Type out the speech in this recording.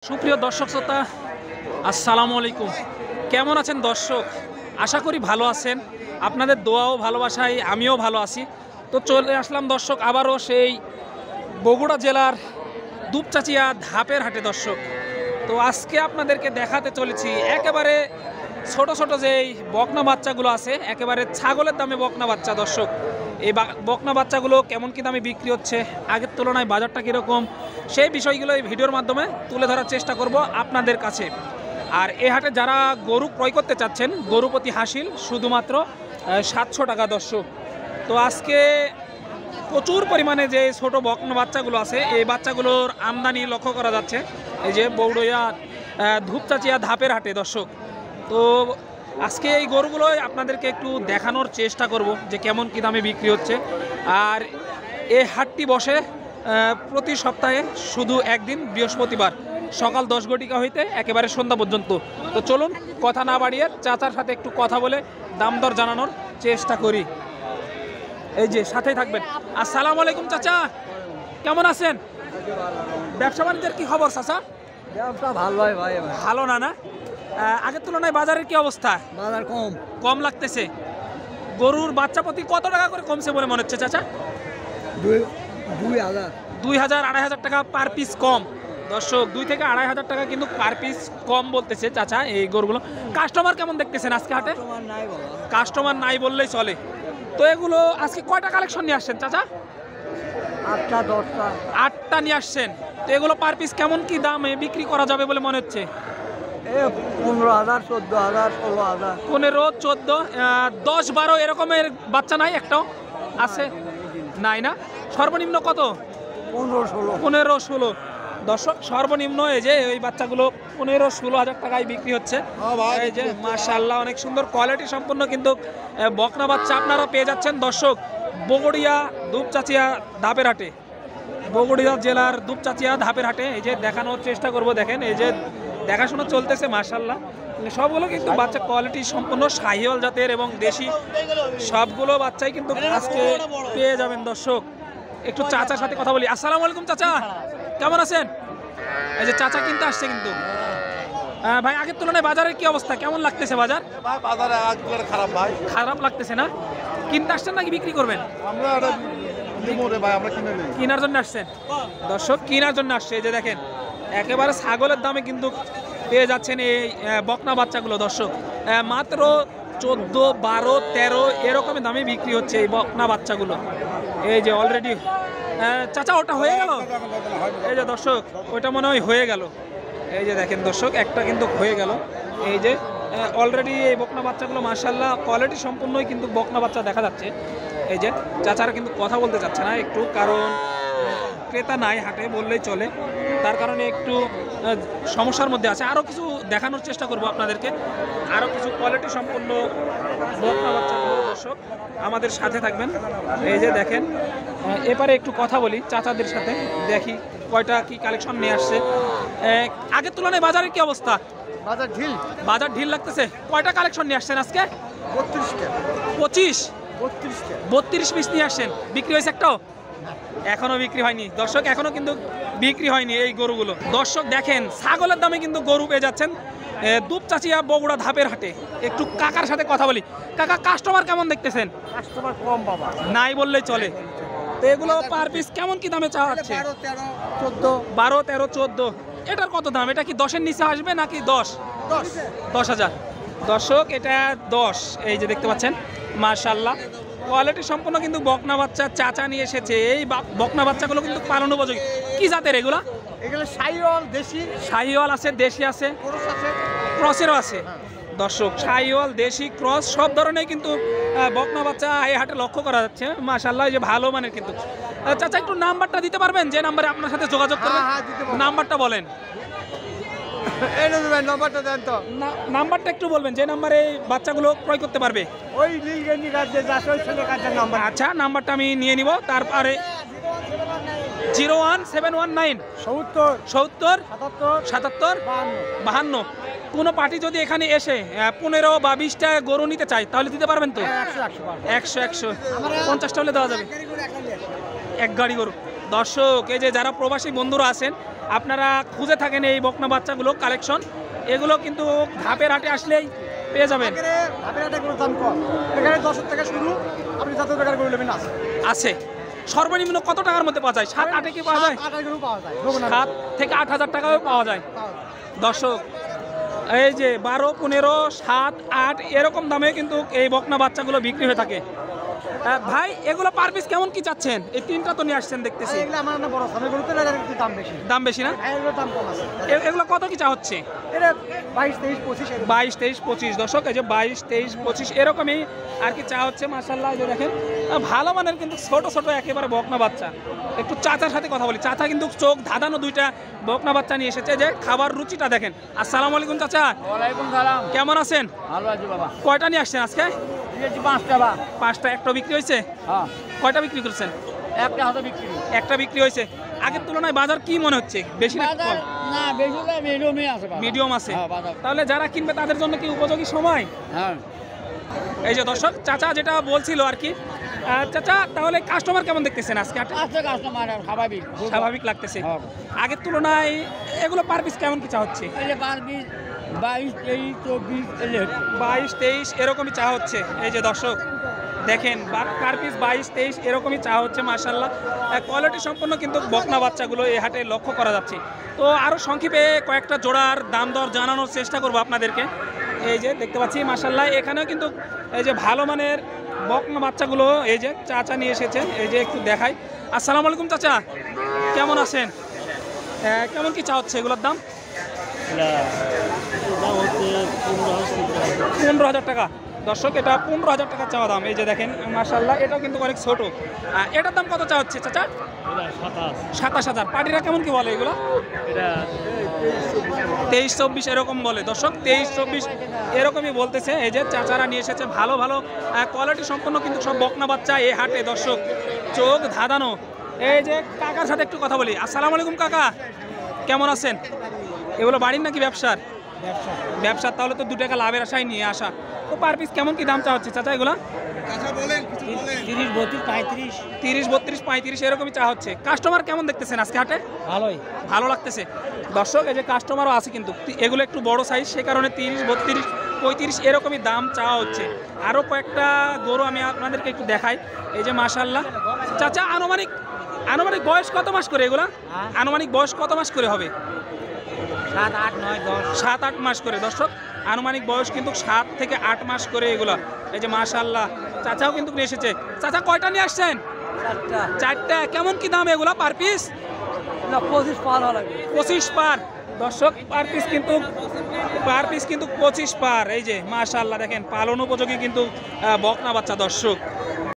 সুপ্রিয় দর্শক শ্রোতা, আসসালামু আলাইকুম। কেমন আছেন দর্শক? আশা করি ভালো আছেন। আপনাদের দোয়া ও ভালোবাসায় আমিও ভালো আছি। তো চলে আসলাম দর্শক আবারও সেই বগুড়া জেলার দুপচাচিয়া ধাপের হাটে দর্শক। তো আজকে আপনাদেরকে দেখাতে চলেছি একেবারে ছোট ছোট যেই বকনা বাচ্চাগুলো আছে, একেবারে ছাগলের দামে বকনা বাচ্চা দর্শক। এই বকনা বাচ্চাগুলো কেমন কি দামে বিক্রি হচ্ছে, আগের তুলনায় বাজারটা কীরকম, সেই বিষয়গুলো এই ভিডিওর মাধ্যমে তুলে ধরার চেষ্টা করব আপনাদের কাছে। আর এই হাটে যারা গরু ক্রয় করতে চাচ্ছেন, গরু প্রতি হাসিল শুধুমাত্র 700 টাকা দর্শক। তো আজকে প্রচুর পরিমাণে যে ছোট বকনা বাচ্চাগুলো আছে, এই বাচ্চাগুলোর আমদানি লক্ষ্য করা যাচ্ছে এই যে বগুড়া ধূপচাচিয়া ধাপের হাটে দর্শক। তো আজকে এই গরুগুলোই আপনাদেরকে একটু দেখানোর চেষ্টা করব যে কেমন কী দামে বিক্রি হচ্ছে। আর এই হাটটি বসে প্রতি সপ্তাহে শুধু একদিন, বৃহস্পতিবার সকাল 10 ঘটিকা হইতে একেবারে সন্ধ্যা পর্যন্ত। তো চলুন কথা না বাড়িয়ে চাচার সাথে একটু কথা বলে দাম দর জানানোর চেষ্টা করি। এই যে সাথেই থাকবেন। আসসালামু আলাইকুম চাচা, কেমন আছেন? ব্যবসা বাণিজ্যের কি খবর চাচা? ব্যবসা ভালো ভাই। ভালো না? আগের তুলনায় বাজারের কি অবস্থা? বাজার কম লাগতেছে। গরুর বাচ্চা প্রতি কত টাকা করে কমছে বলে মনে হচ্ছে চাচা? 2000 2,000-2,500 টাকা পার পিস কম দর্শক। 2 থেকে 2,500 টাকা কিন্তু পার পিস কম বলতেছে চাচা এই গরুগুলো। কাস্টমার কেমন দেখতেছেন আজকে হাটে? কাস্টমার নাই বললেই চলে। তো এগুলো আজকে কয়টা কালেকশন নিয়ে আসছেন চাচা? 8টা 10টা 8টা নিয়ে আসছেন। তো এগুলো পার পিস কেমন কি দামে বিক্রি করা যাবে বলে মনে হচ্ছে? 15,000 14,000 16,000 15, 14, 10, 12 এরকমের বাচ্চা নাই একটাও? আছে নাই না? সর্বনিম্ন কত? 15-16 দর্শক সর্বনিম্ন। এই যে এই বাচ্চাগুলো 15-16 হাজার টাকায় বিক্রি হচ্ছে। এই যে মাশাআল্লাহ অনেক সুন্দর কোয়ালিটি সম্পন্ন কিন্তু বকনা বাচ্চা আপনারা পেয়ে যাচ্ছেন দর্শক বগুড়িয়া দুপচাচিয়া ধাপের হাটে, বগুড়িয়া জেলার দুপচাচিয়া ধাপের হাটে। এই যে দেখানোর চেষ্টা করব, দেখেন এই যে দেখাশোনা চলতেছে মাশাআল্লাহ। সবগুলো কিন্তু বাচ্চা কোয়ালিটি সম্পূর্ণ শাহিওয়াল জাতের এবং দেশি, সবগুলো বাচ্চাই কিন্তু আজকে পেয়ে যাবেন দর্শক। একটু চাচার সাথে কথা বলি। আসসালামু আলাইকুম চাচা, কেমন আছেন? এই যে চাচা কিনতে আসছে কিন্তু। ভাই আগের তুলনায় বাজারের কি অবস্থা, কেমন লাগতেছে বাজার? বাজারে আজকাল খারাপ ভাই। খারাপ লাগতেছে না? কিনতে আসছেন নাকি বিক্রি করবেন? আমরা কেনার জন্য আসছেন দর্শক, কেনার জন্য আসছে। এই যে দেখেন একেবারে ছাগলের দামে কিন্তু পেয়ে যাচ্ছেন এই বকনা বাচ্চাগুলো দর্শক। মাত্র 14, 12, 13 এরকমের দামে বিক্রি হচ্ছে এই বকনা বাচ্চাগুলো। এই যে অলরেডি চাচা ওটা হয়ে গেল। এই যে দর্শক ওইটা মনে হয় হয়ে গেল। এই যে দেখেন দর্শক একটা কিন্তু হয়ে গেল। এই যে অলরেডি এই বকনা বাচ্চাগুলো মাশাআল্লাহ কোয়ালিটি সম্পূর্ণই কিন্তু বকনা বাচ্চা দেখা যাচ্ছে। এই যে চাচারা কিন্তু কথা বলতে চাচ্ছে না একটু, কারণ ক্রেতা নাই হাটে বললেই চলে, তার কারণে একটু সমস্যার মধ্যে আছে। আরও কিছু দেখানোর চেষ্টা করব আপনাদেরকে, আরও কিছু কোয়ালিটি সম্পন্ন বকনা বাচ্চাগুলো দর্শক আমাদের সাথে থাকবেন। এই যে দেখেন এবারে একটু কথা বলি চাচাদের সাথে, দেখি কয়টা কি কালেকশন নিয়ে আসছে। আগের তুলনায় বাজারের কি অবস্থা? বাজার ঢিল লাগতেছে। কয়টা কালেকশন নিয়ে আসছেন আজকে? 32 পিস নিয়ে আসছেন। বিক্রি হয়েছে একটাও? এখনো বিক্রি হয়নি দর্শক, এখনো কিন্তু বিক্রি হয়নি এই গরুগুলো দর্শক। দেখেন ছাগলের দামে কিন্তু গরু পেয়ে যাচ্ছেন দুপচাচিয়া বগুড়া ধাপের হাটে। একটু কাকার সাথে কথা বলি। কাকা কাস্টমার কেমন দেখতেছেন? কাস্টমার কম বাবা, নাই বললেই চলে। তো এগুলো পার পিস কেমন কি দামে চাওয়া হচ্ছে? 12, 13, 14। এটার কত দাম? এটা কি 10-এর নিচে আসবে নাকি 10,000 দর্শক? এটা 10। এই যে দেখতে পাচ্ছেন মাশাআল্লাহ কোয়ালিটি সম্পন্ন কিন্তু বকনা বাচ্চা চাচা নিয়ে এসেছে। এই বকনা বাচ্চাগুলো কিন্তু পালন উপযোগী। কি জাতের এগুলা? এগুলো শাহিওয়াল, দেশি শাহিওয়াল আছে, দেশি আছে, ক্রসেরও আছে দর্শক। শাহিওয়াল, দেশি, ক্রস সব ধরনের কিন্তু বকনা বাচ্চা এই হাটে লক্ষ্য করা যাচ্ছে মাশাআল্লাহ। এই যে ভালো মানের কিন্তু। চাচা একটু নাম্বারটা দিতে পারবেন যে নাম্বারে আপনার সাথে যোগাযোগ করবেন? নাম্বারটা বলেন। নাম্বারটা দেন তো। নাম্বারটা একটু বলবেন যে নাম্বারে বাচ্চাগুলো ক্রয় করতে পারবে। ওই নীলগেঞ্জি কাছে যাচ্ছে নাম্বার। আচ্ছা নাম্বারটা আমি নিয়ে নিব। তারপরে 01719 70 77 52। কোনো পার্টি যদি এখানে এসে 15 বা 20টা গরু নিতে চায় তাহলে দিতে পারবেন তো? 100 50টা হলে দেওয়া যাবে। এক গাড়ি গরু দর্শক এই যে যারা প্রবাসী বন্ধুরা আছেন আপনারা খুঁজে থাকেন এই বকনা বাচ্চাগুলো কালেকশন, এগুলো কিন্তু ধাপের হাটে আসলেই পেয়ে যাবেন। ধাপের হাটে কোনো দাম কম, এখানে 10 টাকা শুরু, আপনি যত টাকার গরু নেবেন আছে। আছে সর্বনিম্ন কত টাকার মধ্যে পাওয়া যায়? 7-8 কি পাওয়া যায়? 8 গরু পাওয়া যায়, 7 থেকে 8,000 টাকাও পাওয়া যায়। দর্শক এই যে 12, 15, 7, 8 এরকম দামে কিন্তু এই বকনা বাচ্চাগুলো বিক্রি হয়ে থাকে। ভাই এগুলো পার পিস কেমন কি চাচ্ছেন? এই তিনটা তো নিয়ে আসছেন দেখতেছি। এগুলো আমার না বড় সামনে গরুতে একটু দাম বেশি। দাম বেশি না? এগুলোর দাম কম আছে। এগুলো কত কি চা হচ্ছে? এটা 22, 23, 25 এরকম। 22, 23, 25 দর্শক এই যে 22, 23, 25 এরকমই আর কি চা হচ্ছে। মাশাআল্লাহ এই যে দেখেন ভালো মানের কিন্তু ছোট ছোট একেবারে বকনা বাচ্চা। একটু চাচার সাথে কথা বলি। চাচা কিন্তু চোখ ধাঁধানো দুইটা বকনা বাচ্চা নিয়ে এসেছে। যে খাবার রুচিটা দেখেন। আসসালামু আলাইকুম চাচা। ওয়ালাইকুম সালাম। কেমন আছেন? ভালো আছি বাবা। কয়টা নিয়ে আসছেন আজকে? এই 5টা বা। 5টা। একটা বিক্রি হয়েছে? হ্যাঁ, কয়টা বিক্রি করছেন? একটা হাতে বিক্রি। একটা বিক্রি হয়েছে। আগের তুলনায় বাজার কি মনে হচ্ছে? বেশি না কম? না, বেশি না, মিডিয়ামই আছে বাবা। মিডিয়াম আছে। হ্যাঁ, বাজার। তাহলে যারা কিনবে তাদের জন্য কি উপযোগী সময়? হ্যাঁ। এই যে দর্শক চাচা যেটা বলছিল আর কি। চাচা তাহলে কাস্টমার কেমন দেখতেছেন আজকে? আছে কাস্টমার স্বাভাবিক। স্বাভাবিক লাগতেছে। হ্যাঁ। আগের তুলনায় এগুলো পার পিস কেমন কি চা হচ্ছে? এই যে 22, 23, 24 এলে হচ্ছে। 22, 23 এরকমই চা হচ্ছে। এই যে দর্শক দেখেন পার পিস 22, 23 এরকমই চা হচ্ছে। মাশাআল্লাহ কোয়ালিটি সম্পন্ন কিন্তু বকনা বাচ্চাগুলো এই হাটে লক্ষ্য করা যাচ্ছে। তো আরও সংক্ষেপে কয়েকটা জোড়ার দাম দর জানানোর চেষ্টা করব আপনাদেরকে। এই যে দেখতে পাচ্ছি মাশাআল্লাহ এখানেও কিন্তু এই যে ভালো মানের বকনা বাচ্চাগুলো এই যে চাচা নিয়ে এসেছে। এই যে একটু দেখাই। আসসালামু আলাইকুম চাচা, কেমন আছেন? কেমন কি চা হচ্ছে এগুলোর দাম? 15,000 টাকা। দর্শক এটা 15,000 টাকা চাওয়া দাম। এই যে দেখেন মাশাআল্লাহ এটাও কিন্তু অনেক ছোট। এটার দাম কত চা হচ্ছে চাচা? 27,000। পার্টিরা কেমন কি বলে এগুলো? 23, 24 এরকম বলে। দর্শক 23, 24 এরকমই বলতেছে। এই যে চাচারা নিয়ে এসেছে ভালো ভালো কোয়ালিটি সম্পন্ন কিন্তু সব বকনা বাচ্চা এই হাটে। দর্শক চোখ ধাঁধানো। এই যে কাকার সাথে একটু কথা বলি। আসসালামু আলাইকুম কাকা, কেমন আছেন? এগুলো বাড়ির নাকি ব্যবসার? ব্যবসার। তাহলে তো 2 টাকা লাভের আশায় নিয়ে আসা। তো পার পিস কেমন কি দাম চা হচ্ছে চাচা এগুলো? 30, 32, 35। 30, 32, 35 এরকমই চা হচ্ছে। কাস্টমার কেমন দেখতেছেন আজকে হাটে? ভালোই। ভালো লাগতেছে। দর্শক এই যে কাস্টমারও আছে কিন্তু এগুলো একটু বড় সাইজ, সে কারণে 30, 32, 35 এরকমই দাম চাওয়া হচ্ছে। আরও কয়েকটা গরু আমি আপনাদেরকে একটু দেখাই। এই যে মাশাআল্লাহ চাচা আনুমানিক বয়স কত মাস করে এগুলা? আনুমানিক বয়স কত মাস করে হবে? 7, 8, 9, 10। 7-8 মাস করে। দর্শক আনুমানিক বয়স কিন্তু 7 থেকে 8 মাস করে এগুলা। এই যে মাশাআল্লাহ চাচাও কিন্তু নিয়ে এসেছে। চাচা কয়টা নিয়ে আসছেন? 4টা। কেমন কি দাম এগুলা পার পিস? 25 পার লাগে। 25 পার। দর্শক পার পিস কিন্তু 25 পার। এই যে মাশাআল্লাহ দেখেন পালন উপযোগী কিন্তু বকনা বাচ্চা। দর্শক